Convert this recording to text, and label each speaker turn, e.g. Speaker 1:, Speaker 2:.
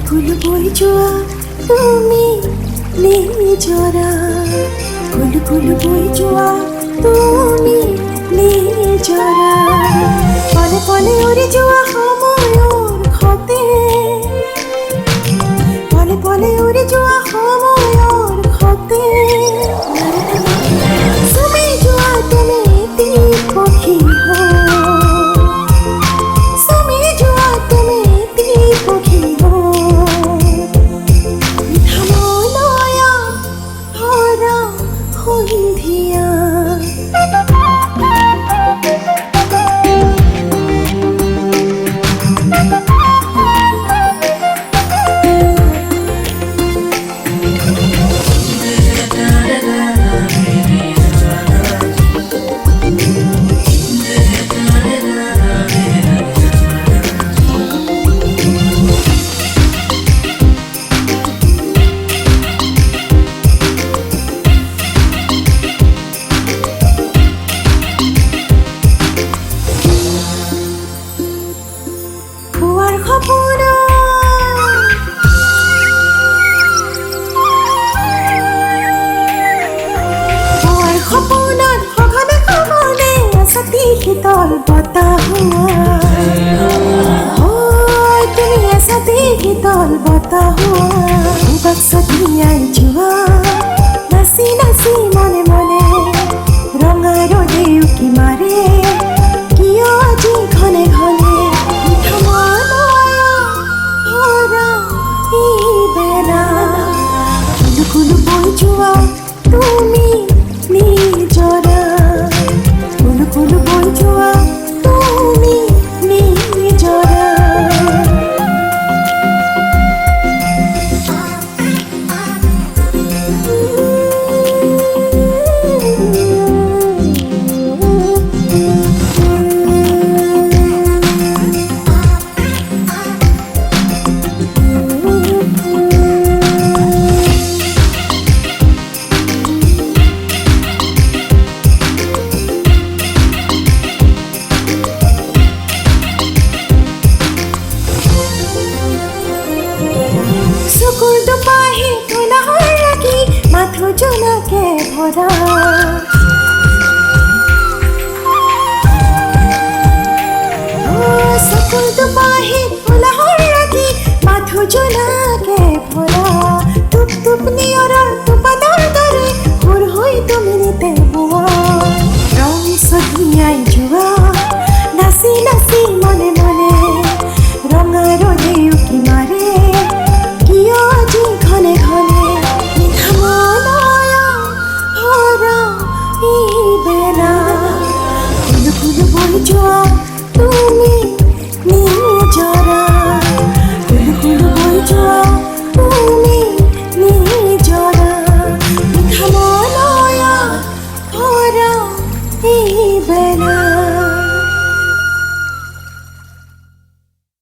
Speaker 1: কুলু বই জোয়া তুমি নিজরা, কুলু কুলু বই জোয়া তুমি নিজরা, পলে পলে উড়ে যাওয়া সময়র ক্ষতে, পলে পলে উড়ে যাওয়া সময়র ক্ষতে, তুমি জোয়া তুমি তীর পক্ষী হো, তুমি জোয়া তুমি তীর পক্ষী হো, থামলয়া ভরা সন্ধিয়া। শীতল বতাহ তুমি এসাতে শীতল বতাহ বাক্স দিয়াই জুয়া নাচি নাচি মনে মনে ৰঙা ৰদে উকি মাৰে কিয় আজি ঘনে ঘনে ভৰা এই বেলা কুলু কুলু বৈ যোৱা তুমি নিজৰা, কুলু কুলু বই জোয়া তুমি নিজরা। চকুৰ দুপাহি কোলাহৰ ৰাখি মাথো জোনাকে ভৰা, চকুৰ দুপাহি কোলাহৰ ৰাখি মাথো জোনাকে ভৰা, টুপ টুপ নিয়ৰৰ টোপাদাৰ দৰে সুৰ হৈ তুমি নিতে বোৱা, ৰং চদিয়াই যোৱা নাচি নাচি মনে মনে ৰঙা ৰদে উকি মাৰে কিয় আজি ঘনে ঘনে থামলয়া ভৰা এই বেলা কুলু কুলু বৈ যোৱা তুমি নিজৰা, কুলু কুলু বৈ যোৱা তুমি নিজৰা, থামলয়া ভৰা এই বেলা।